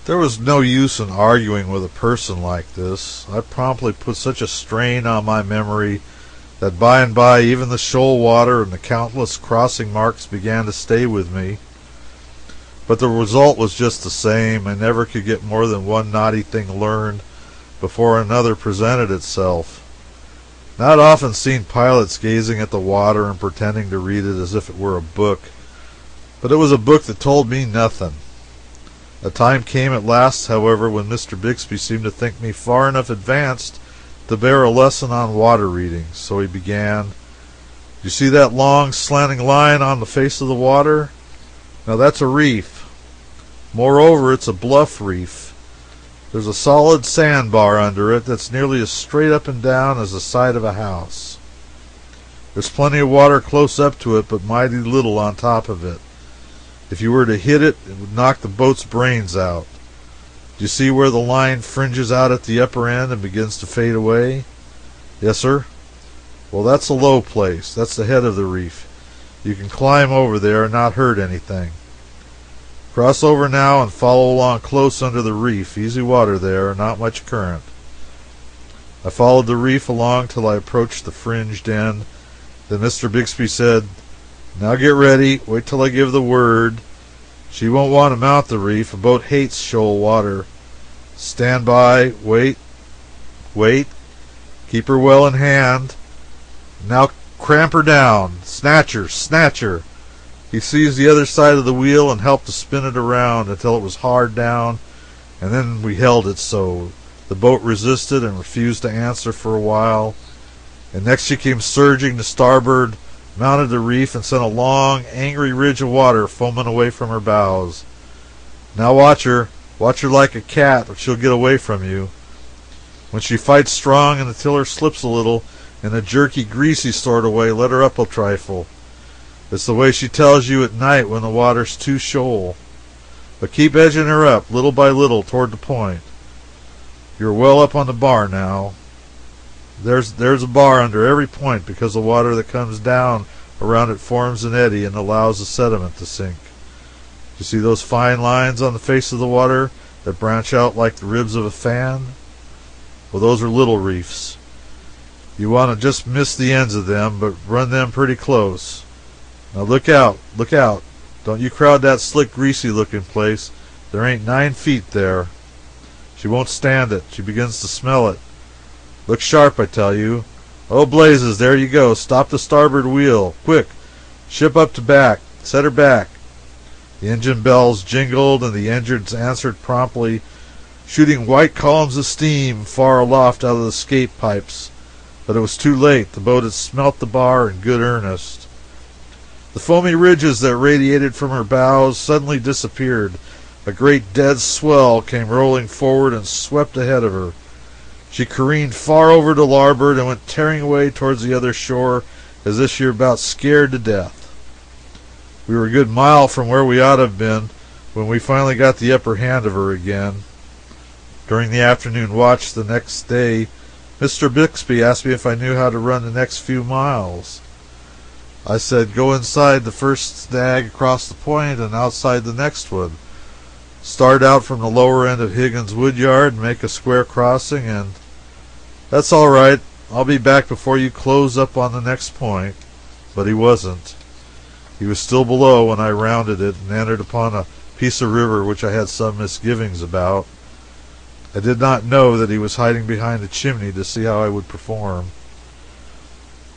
There was no use in arguing with a person like this. I promptly put such a strain on my memory that by and by even the shoal water and the countless crossing marks began to stay with me. But the result was just the same. I never could get more than one naughty thing learned before another presented itself. Not often seen pilots gazing at the water and pretending to read it as if it were a book, but it was a book that told me nothing. A time came at last, however, when Mr. Bixby seemed to think me far enough advanced to bear a lesson on water reading. So he began, "You see that long slanting line on the face of the water? Now that's a reef. Moreover, it's a bluff reef. There's a solid sandbar under it that's nearly as straight up and down as the side of a house. There's plenty of water close up to it, but mighty little on top of it. If you were to hit it, it would knock the boat's brains out. Do you see where the line fringes out at the upper end and begins to fade away?" "Yes, sir." "Well, that's a low place. That's the head of the reef. You can climb over there and not hurt anything. Cross over now and follow along close under the reef. Easy water there, not much current." I followed the reef along till I approached the fringed end. Then Mr. Bixby said, "Now get ready. Wait till I give the word. She won't want to mount the reef. A boat hates shoal water. Stand by. Wait. Wait. Keep her well in hand. Now cramp her down. Snatch her. Snatch her." He seized the other side of the wheel and helped to spin it around until it was hard down, and then we held it so. The boat resisted and refused to answer for a while, and next she came surging to starboard, mounted the reef, and sent a long, angry ridge of water foaming away from her bows. "Now watch her. Watch her like a cat, or she'll get away from you. When she fights strong and the tiller slips a little, in a jerky, greasy sort of way, let her up a trifle. It's the way she tells you at night when the water's too shoal. But keep edging her up, little by little, toward the point. You're well up on the bar now. There's a bar under every point, because the water that comes down around it forms an eddy and allows the sediment to sink. You see those fine lines on the face of the water that branch out like the ribs of a fan? Well, those are little reefs. You want to just miss the ends of them, but run them pretty close. Now look out, look out. Don't you crowd that slick, greasy-looking place. There ain't 9 feet there. She won't stand it. She begins to smell it. Look sharp, I tell you. Oh, blazes, there you go. Stop the starboard wheel. Quick. Ship up to back. Set her back." The engine bells jingled, and the engines answered promptly, shooting white columns of steam far aloft out of the escape pipes. But it was too late. The boat had smelt the bar in good earnest. The foamy ridges that radiated from her bows suddenly disappeared. A great dead swell came rolling forward and swept ahead of her. She careened far over to larboard and went tearing away towards the other shore as if she were about scared to death. We were a good mile from where we ought to have been when we finally got the upper hand of her again. During the afternoon watch the next day, Mr. Bixby asked me if I knew how to run the next few miles. I said, "Go inside the first snag across the point and outside the next one. Start out from the lower end of Higgins' Woodyard and make a square crossing, and that's all right. I'll be back before you close up on the next point." But he wasn't. He was still below when I rounded it and entered upon a piece of river which I had some misgivings about. I did not know that he was hiding behind a chimney to see how I would perform.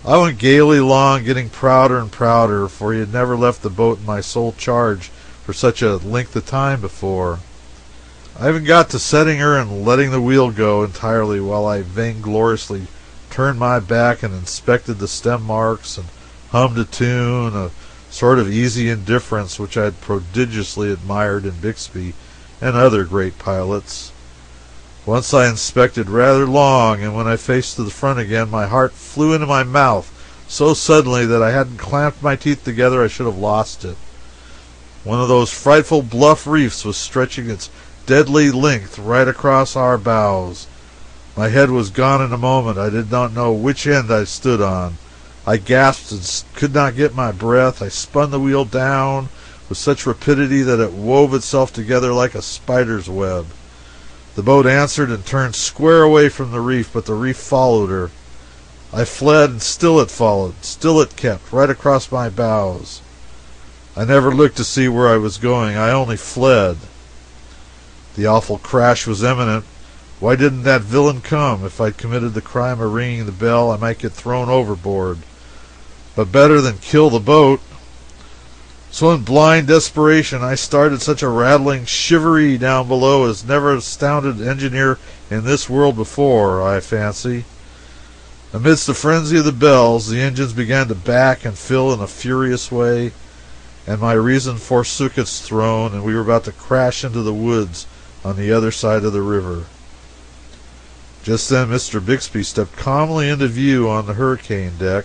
I went gaily along, getting prouder and prouder, for he had never left the boat in my sole charge for such a length of time before. I even got to setting her and letting the wheel go entirely while I vaingloriously turned my back and inspected the stem marks and hummed a tune, a sort of easy indifference which I had prodigiously admired in Bixby and other great pilots. Once I inspected rather long, and when I faced to the front again, my heart flew into my mouth so suddenly that I hadn't clamped my teeth together I should have lost it. One of those frightful bluff reefs was stretching its deadly length right across our bows. My head was gone in a moment. I did not know which end I stood on. I gasped and could not get my breath. I spun the wheel down with such rapidity that it wove itself together like a spider's web. The boat answered and turned square away from the reef, but the reef followed her. I fled, and still it followed, still it kept, right across my bows. I never looked to see where I was going. I only fled. The awful crash was imminent. Why didn't that villain come? If I'd committed the crime of ringing the bell, I might get thrown overboard. But better than kill the boat. So in blind desperation, I started such a rattling shivery down below as never astounded engineer in this world before, I fancy. Amidst the frenzy of the bells, the engines began to back and fill in a furious way, and my reason forsook its throne, and we were about to crash into the woods on the other side of the river. Just then Mr. Bixby stepped calmly into view on the hurricane deck.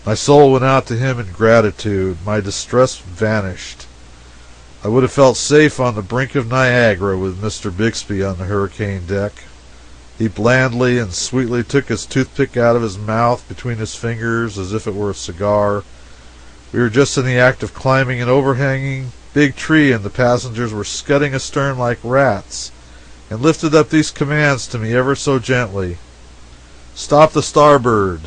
My soul went out to him in gratitude. My distress vanished. I would have felt safe on the brink of Niagara with Mr. Bixby on the hurricane deck. He blandly and sweetly took his toothpick out of his mouth between his fingers as if it were a cigar. We were just in the act of climbing an overhanging big tree, and the passengers were scudding astern like rats, and lifted up these commands to me ever so gently. "Stop the starboard!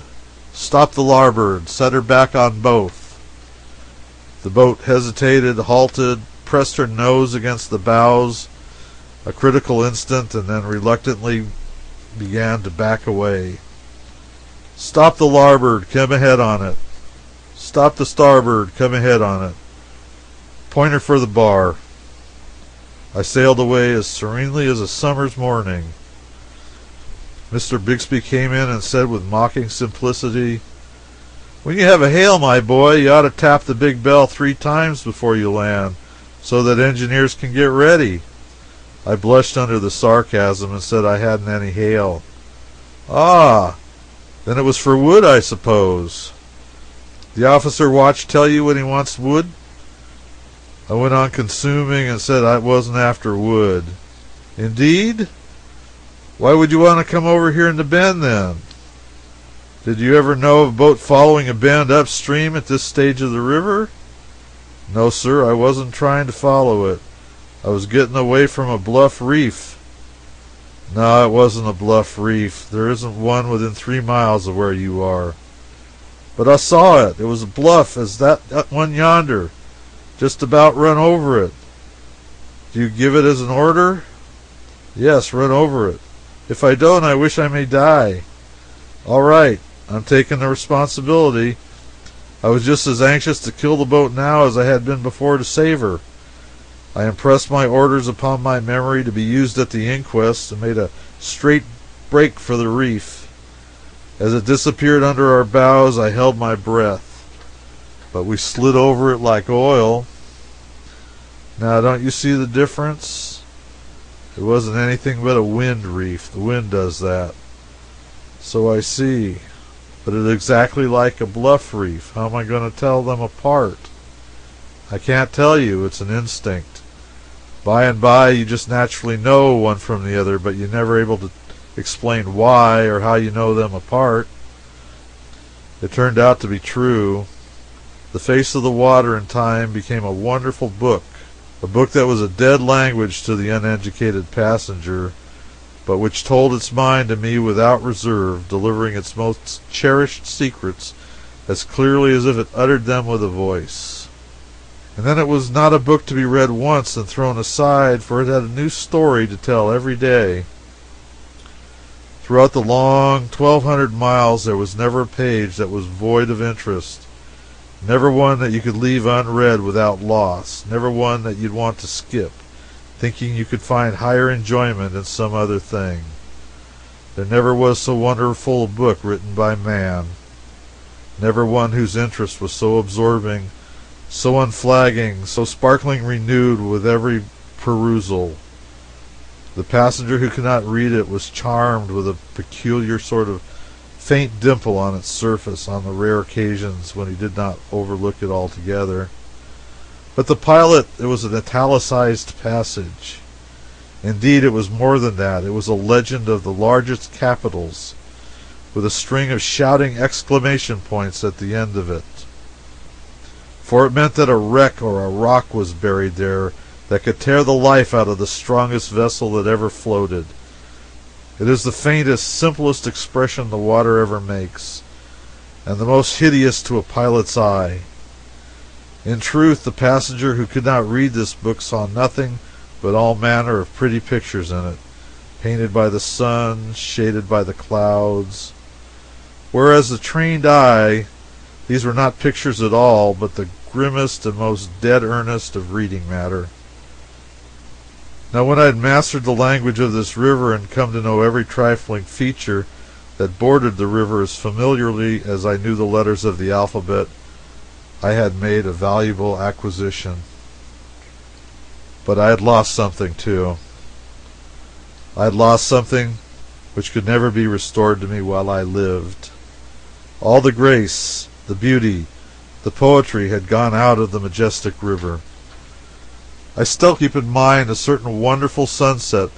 Stop the larboard! Set her back on both!" The boat hesitated, halted, pressed her nose against the bows a critical instant, and then reluctantly began to back away. "Stop the larboard! Come ahead on it! Stop the starboard! Come ahead on it! Point her for the bar!" I sailed away as serenely as a summer's morning. Mr. Bixby came in and said with mocking simplicity, "When you have a hail, my boy, you ought to tap the big bell 3 times before you land, so that engineers can get ready." I blushed under the sarcasm and said I hadn't any hail. "Ah, then it was for wood, I suppose. The officer watch tell you when he wants wood?" I went on consuming and said I wasn't after wood. "Indeed? Why would you want to come over here in the bend, then? Did you ever know of a boat following a bend upstream at this stage of the river?" "No, sir, I wasn't trying to follow it. I was getting away from a bluff reef." "No, it wasn't a bluff reef. There isn't one within 3 miles of where you are." "But I saw it. It was a bluff as that one yonder. Just about run over it." "Do you give it as an order?" "Yes, run over it. If I don't, I wish I may die." "All right. I'm taking the responsibility. I was just as anxious to kill the boat now as I had been before to save her. I impressed my orders upon my memory to be used at the inquest, and made a straight break for the reef. As it disappeared under our bows, I held my breath. But we slid over it like oil. Now, don't you see the difference? It wasn't anything but a wind reef. The wind does that." "So I see. But it's exactly like a bluff reef. How am I going to tell them apart?" "I can't tell you. It's an instinct. By and by you just naturally know one from the other, but you're never able to explain why or how you know them apart." It turned out to be true. The Face of the Water in time became a wonderful book, a book that was a dead language to the uneducated passenger, but which told its mind to me without reserve, delivering its most cherished secrets as clearly as if it uttered them with a voice. And then it was not a book to be read once and thrown aside, for it had a new story to tell every day. Throughout the long 1,200 miles there was never a page that was void of interest, never one that you could leave unread without loss, never one that you'd want to skip, thinking you could find higher enjoyment in some other thing. There never was so wonderful a book written by man, never one whose interest was so absorbing, so unflagging, so sparkling renewed with every perusal. The passenger who could not read it was charmed with a peculiar sort of faint dimple on its surface on the rare occasions when he did not overlook it altogether. But the pilot, it was an italicized passage. Indeed, it was more than that. It was a legend of the largest capitals, with a string of shouting exclamation points at the end of it. for it meant that a wreck or a rock was buried there that could tear the life out of the strongest vessel that ever floated. It is the faintest, simplest expression the water ever makes, and the most hideous to a pilot's eye. In truth, the passenger who could not read this book saw nothing but all manner of pretty pictures in it, painted by the sun, shaded by the clouds, whereas the trained eye, these were not pictures at all, but the grimmest and most dead earnest of reading matter. Now when I had mastered the language of this river and come to know every trifling feature that bordered the river as familiarly as I knew the letters of the alphabet, I had made a valuable acquisition. But I had lost something too. I had lost something which could never be restored to me while I lived. All the grace, the beauty, the poetry had gone out of the majestic river. I still keep in mind a certain wonderful sunset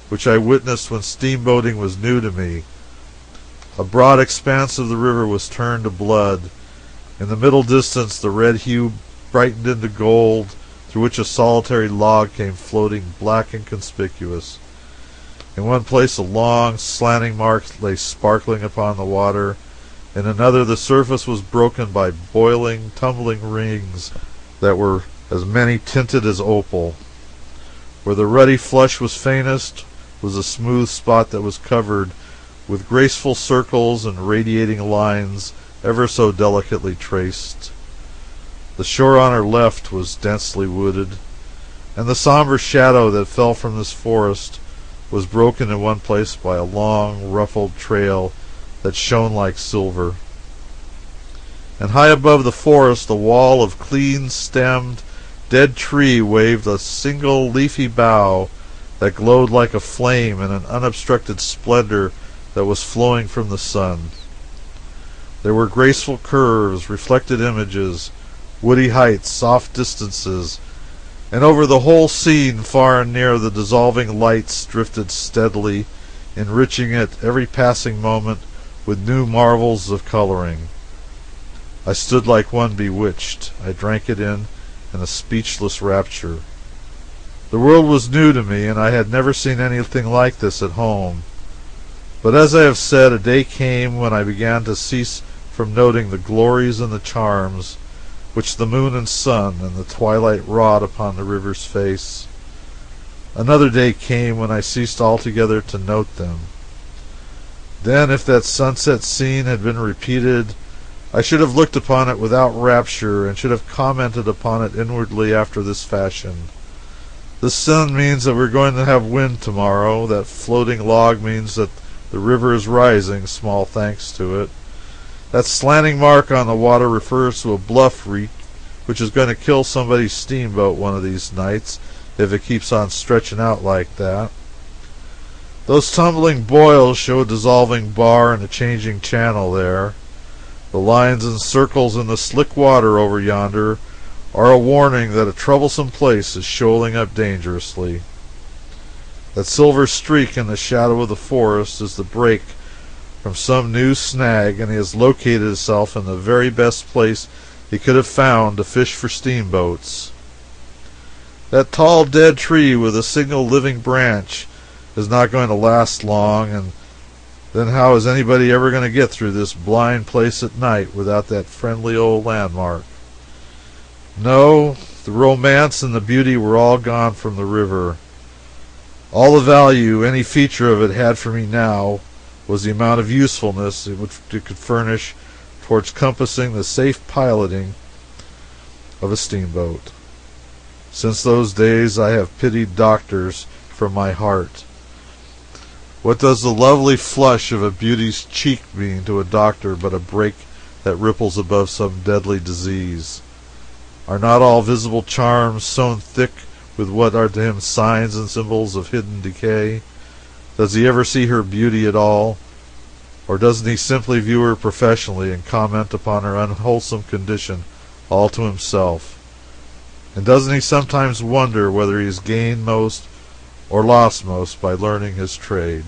which I witnessed when steamboating was new to me. A broad expanse of the river was turned to blood. In the middle distance the red hue brightened into gold, through which a solitary log came floating black and conspicuous. In one place a long, slanting mark lay sparkling upon the water. In another the surface was broken by boiling, tumbling rings that were as many tinted as opal. Where the ruddy flush was faintest was a smooth spot that was covered with graceful circles and radiating lines ever so delicately traced. The shore on our left was densely wooded, and the somber shadow that fell from this forest was broken in one place by a long, ruffled trail that shone like silver. And high above the forest a wall of clean-stemmed, dead tree waved a single leafy bough that glowed like a flame in an unobstructed splendor that was flowing from the sun. There were graceful curves, reflected images, woody heights, soft distances, and over the whole scene, far and near, the dissolving lights drifted steadily, enriching it every passing moment with new marvels of coloring. I stood like one bewitched. I drank it in a speechless rapture. The world was new to me, and I had never seen anything like this at home. But as I have said, a day came when I began to cease from noting the glories and the charms which the moon and sun and the twilight wrought upon the river's face. Another day came when I ceased altogether to note them. Then, if that sunset scene had been repeated, I should have looked upon it without rapture, and should have commented upon it inwardly after this fashion. The sun means that we're going to have wind tomorrow. That floating log means that the river is rising, small thanks to it. That slanting mark on the water refers to a bluff reef which is going to kill somebody's steamboat one of these nights if it keeps on stretching out like that. Those tumbling boils show a dissolving bar and a changing channel there. The lines and circles in the slick water over yonder are a warning that a troublesome place is shoaling up dangerously. That silver streak in the shadow of the forest is the break from some new snag, and he has located himself in the very best place he could have found to fish for steamboats. That tall dead tree with a single living branch is not going to last long, and then how is anybody ever going to get through this blind place at night without that friendly old landmark? No, the romance and the beauty were all gone from the river. All the value any feature of it had for me now was the amount of usefulness which it could furnish towards compassing the safe piloting of a steamboat. Since those days I have pitied doctors from my heart. What does the lovely flush of a beauty's cheek mean to a doctor but a break that ripples above some deadly disease? Are not all visible charms sown thick with what are to him signs and symbols of hidden decay? Does he ever see her beauty at all? Or doesn't he simply view her professionally and comment upon her unwholesome condition all to himself? And doesn't he sometimes wonder whether he has gained most or lost most by learning his trade?